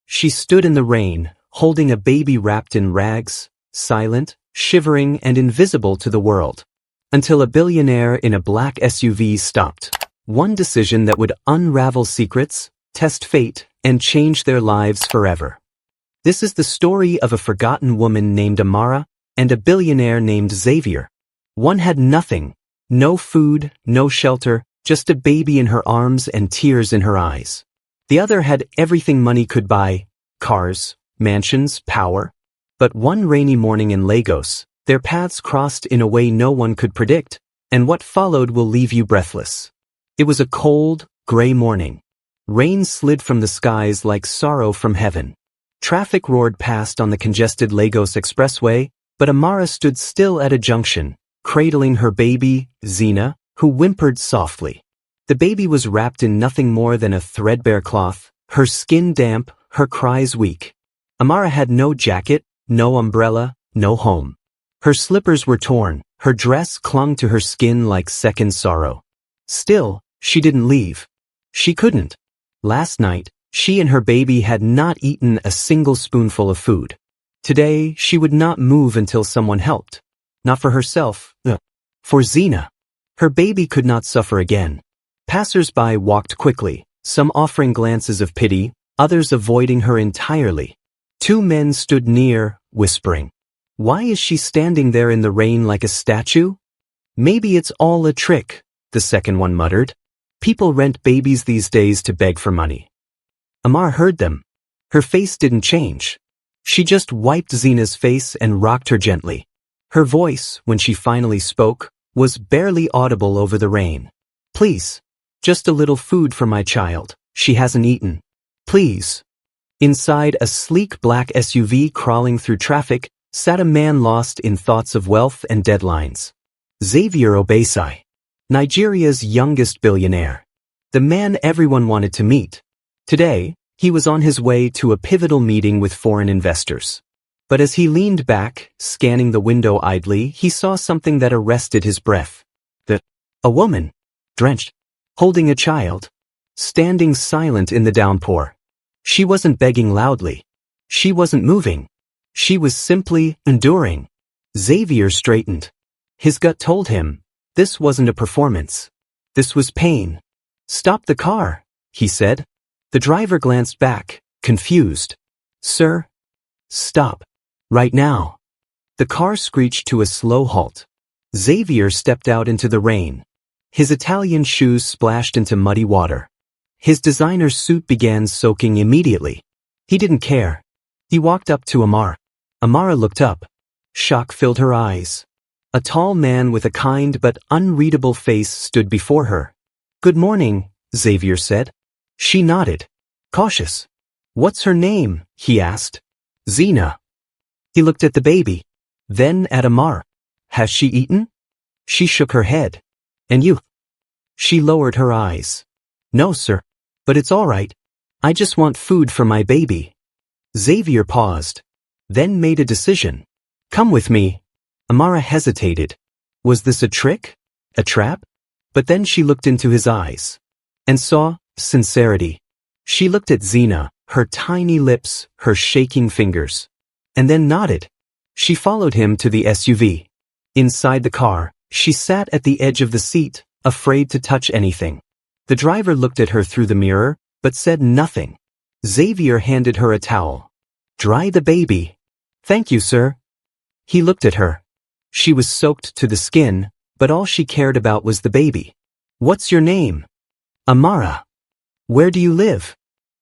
She stood in the rain, holding a baby wrapped in rags, silent, shivering, and invisible to the world. Until a billionaire in a black SUV stopped. One decision that would unravel secrets, test fate, and change their lives forever. This is the story of a forgotten woman named Amara and a billionaire named Xavier. One had nothing, no food, no shelter, just a baby in her arms and tears in her eyes. The other had everything money could buy, cars, mansions, power. But one rainy morning in Lagos, their paths crossed in a way no one could predict, and what followed will leave you breathless. It was a cold, gray morning. Rain slid from the skies like sorrow from heaven. Traffic roared past on the congested Lagos expressway, but Amara stood still at a junction, cradling her baby, Zina, who whimpered softly. The baby was wrapped in nothing more than a threadbare cloth, her skin damp, her cries weak. Amara had no jacket, no umbrella, no home. Her slippers were torn, her dress clung to her skin like second sorrow. Still, she didn't leave. She couldn't. Last night, she and her baby had not eaten a single spoonful of food. Today, she would not move until someone helped. Not for herself, for Zina. Her baby could not suffer again. Passers-by walked quickly, some offering glances of pity, others avoiding her entirely. Two men stood near, whispering. Why is she standing there in the rain like a statue? Maybe it's all a trick, the second one muttered. People rent babies these days to beg for money. Amar heard them. Her face didn't change. She just wiped Zina's face and rocked her gently. Her voice, when she finally spoke, was barely audible over the rain. Please, just a little food for my child. She hasn't eaten. Please. Inside a sleek black SUV crawling through traffic, sat a man lost in thoughts of wealth and deadlines. Xavier Obesai, Nigeria's youngest billionaire. The man everyone wanted to meet. Today, he was on his way to a pivotal meeting with foreign investors. But as he leaned back, scanning the window idly, he saw something that arrested his breath. A woman, drenched, holding a child, standing silent in the downpour. She wasn't begging loudly. She wasn't moving. She was simply enduring. Xavier straightened. His gut told him, this wasn't a performance. This was pain. Stop the car, he said. The driver glanced back, confused. Sir? Stop. Right now. The car screeched to a slow halt. Xavier stepped out into the rain. His Italian shoes splashed into muddy water. His designer suit began soaking immediately. He didn't care. He walked up to Amara. Amara looked up. Shock filled her eyes. A tall man with a kind but unreadable face stood before her. Good morning, Xavier said. She nodded. Cautious. What's her name? He asked. Zina. He looked at the baby. Then at Amara. Has she eaten? She shook her head. And you? She lowered her eyes. No, sir. But it's all right. I just want food for my baby. Xavier paused. Then made a decision. Come with me. Amara hesitated. Was this a trick? A trap? But then she looked into his eyes. And saw sincerity. She looked at Zina, her tiny lips, her shaking fingers. And then nodded. She followed him to the SUV. Inside the car, she sat at the edge of the seat, afraid to touch anything. The driver looked at her through the mirror, but said nothing. Xavier handed her a towel. Dry the baby. Thank you, sir. He looked at her. She was soaked to the skin, but all she cared about was the baby. What's your name? Amara. Where do you live?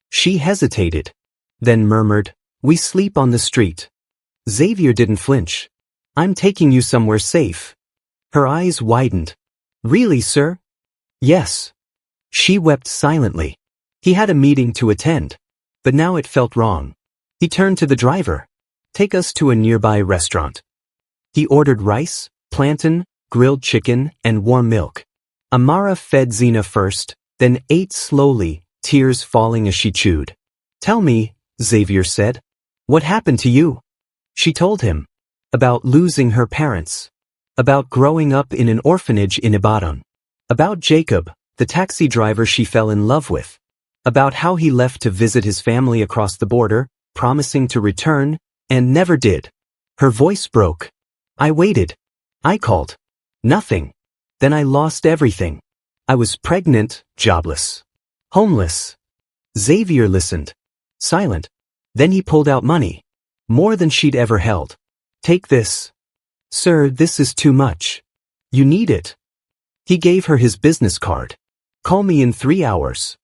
She hesitated. Then murmured, we sleep on the street. Xavier didn't flinch. I'm taking you somewhere safe. Her eyes widened. Really, sir? Yes. She wept silently. He had a meeting to attend. But now it felt wrong. He turned to the driver. Take us to a nearby restaurant. He ordered rice, plantain, grilled chicken, and warm milk. Amara fed Zina first, then ate slowly, tears falling as she chewed. Tell me, Xavier said. What happened to you? She told him. About losing her parents. About growing up in an orphanage in Ibadan. About Jacob, the taxi driver she fell in love with. About how he left to visit his family across the border, promising to return, and never did. Her voice broke. I waited. I called. Nothing. Then I lost everything. I was pregnant, jobless, homeless. Xavier listened. Silent. Then he pulled out money. More than she'd ever held. Take this. Sir, this is too much. You need it. He gave her his business card. Call me in 3 hours.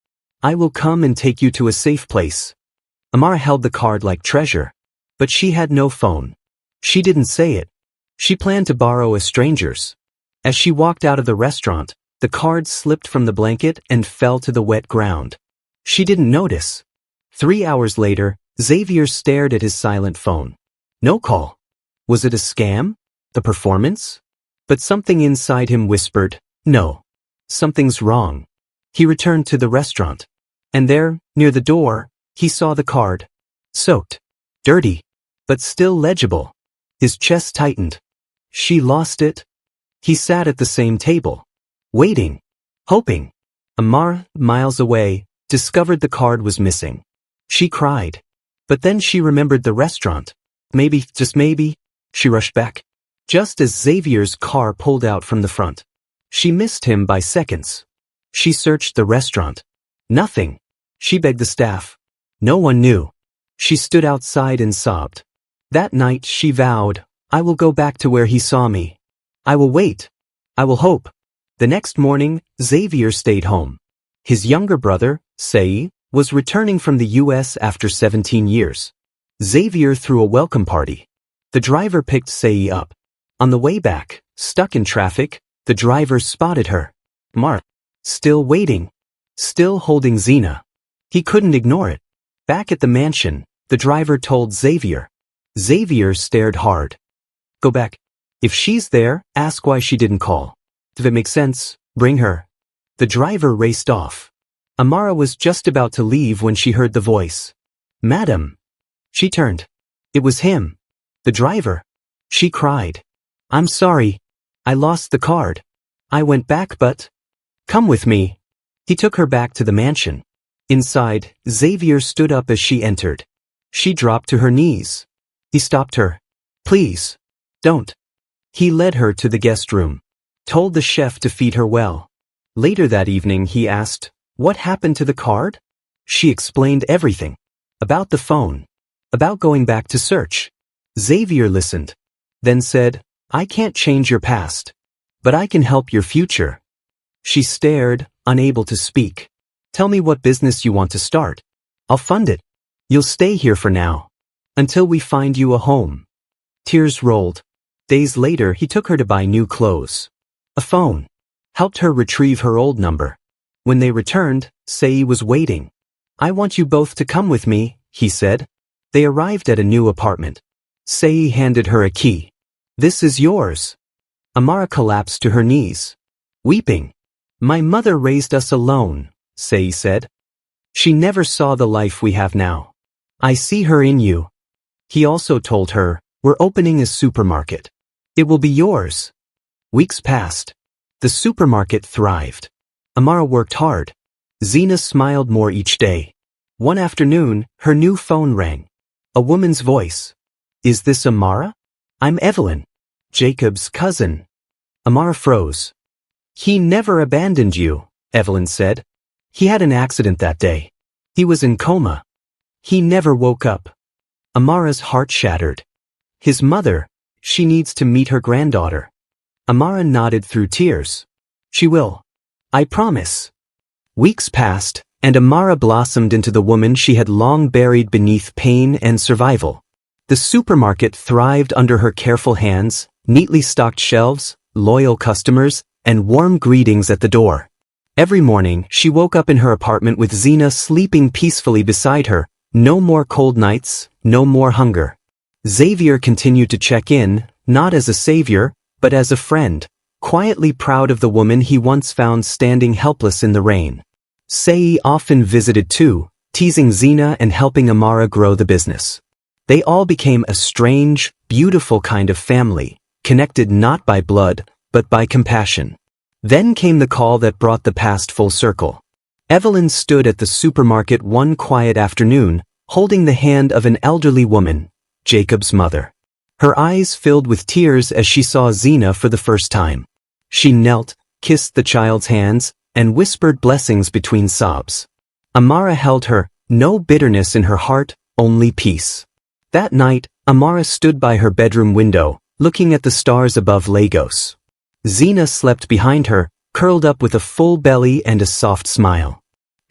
I will come and take you to a safe place. Amara held the card like treasure. But she had no phone. She didn't say it. She planned to borrow a stranger's. As she walked out of the restaurant, the card slipped from the blanket and fell to the wet ground. She didn't notice. 3 hours later, Xavier stared at his silent phone. No call. Was it a scam? The performance? But something inside him whispered, no. Something's wrong. He returned to the restaurant. And there, near the door, he saw the card. Soaked. Dirty. But still legible. His chest tightened. She lost it. He sat at the same table. Waiting. Hoping. Amara, miles away, discovered the card was missing. She cried. But then she remembered the restaurant. Maybe, just maybe, she rushed back. Just as Xavier's car pulled out from the front. She missed him by seconds. She searched the restaurant. Nothing. She begged the staff. No one knew. She stood outside and sobbed. That night she vowed, I will go back to where he saw me. I will wait. I will hope. The next morning, Xavier stayed home. His younger brother, Sei, was returning from the US after 17 years. Xavier threw a welcome party. The driver picked Sei up. On the way back, stuck in traffic, the driver spotted her. Mark. Still waiting. Still holding Xena. He couldn't ignore it. Back at the mansion, the driver told Xavier. Xavier stared hard. Go back. If she's there, ask why she didn't call. If it makes sense, bring her. The driver raced off. Amara was just about to leave when she heard the voice. Madam. She turned. It was him. The driver. She cried. I'm sorry. I lost the card. I went back but... Come with me. He took her back to the mansion. Inside, Xavier stood up as she entered. She dropped to her knees. He stopped her. Please. Don't. He led her to the guest room. Told the chef to feed her well. Later that evening he asked, what happened to the card? She explained everything. About the phone. About going back to search. Xavier listened. Then said, I can't change your past. But I can help your future. She stared, unable to speak. Tell me what business you want to start. I'll fund it. You'll stay here for now. Until we find you a home. Tears rolled. Days later he took her to buy new clothes. A phone. Helped her retrieve her old number. When they returned, Sei was waiting. I want you both to come with me, he said. They arrived at a new apartment. Sei handed her a key. This is yours. Amara collapsed to her knees. Weeping. My mother raised us alone, Sei said. She never saw the life we have now. I see her in you. He also told her, we're opening a supermarket. It will be yours. Weeks passed. The supermarket thrived. Amara worked hard. Xena smiled more each day. One afternoon, her new phone rang. A woman's voice. Is this Amara? I'm Evelyn. Jacob's cousin. Amara froze. He never abandoned you, Evelyn said. He had an accident that day. He was in coma. He never woke up. Amara's heart shattered. His mother, she needs to meet her granddaughter. Amara nodded through tears. She will. I promise. Weeks passed, and Amara blossomed into the woman she had long buried beneath pain and survival. The supermarket thrived under her careful hands, neatly stocked shelves, loyal customers, and warm greetings at the door. Every morning, she woke up in her apartment with Xena sleeping peacefully beside her. No more cold nights, no more hunger. Xavier continued to check in, not as a savior, but as a friend, quietly proud of the woman he once found standing helpless in the rain. Sei often visited too, teasing Xena and helping Amara grow the business. They all became a strange, beautiful kind of family, connected not by blood, but by compassion. Then came the call that brought the past full circle. Evelyn stood at the supermarket one quiet afternoon, holding the hand of an elderly woman, Jacob's mother. Her eyes filled with tears as she saw Zina for the first time. She knelt, kissed the child's hands, and whispered blessings between sobs. Amara held her, no bitterness in her heart, only peace. That night, Amara stood by her bedroom window, looking at the stars above Lagos. Zina slept behind her, curled up with a full belly and a soft smile.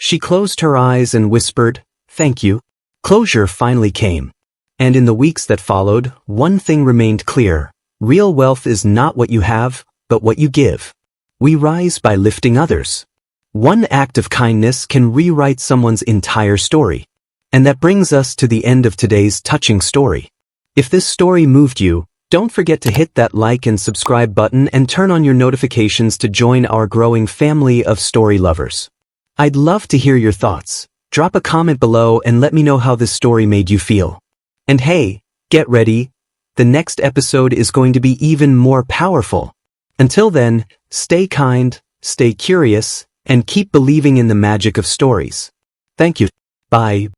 She closed her eyes and whispered, "Thank you." Closure finally came. And in the weeks that followed, one thing remained clear. Real wealth is not what you have, but what you give. We rise by lifting others. One act of kindness can rewrite someone's entire story. And that brings us to the end of today's touching story. If this story moved you, don't forget to hit that like and subscribe button and turn on your notifications to join our growing family of story lovers. I'd love to hear your thoughts. Drop a comment below and let me know how this story made you feel. And hey, get ready. The next episode is going to be even more powerful. Until then, stay kind, stay curious, and keep believing in the magic of stories. Thank you. Bye.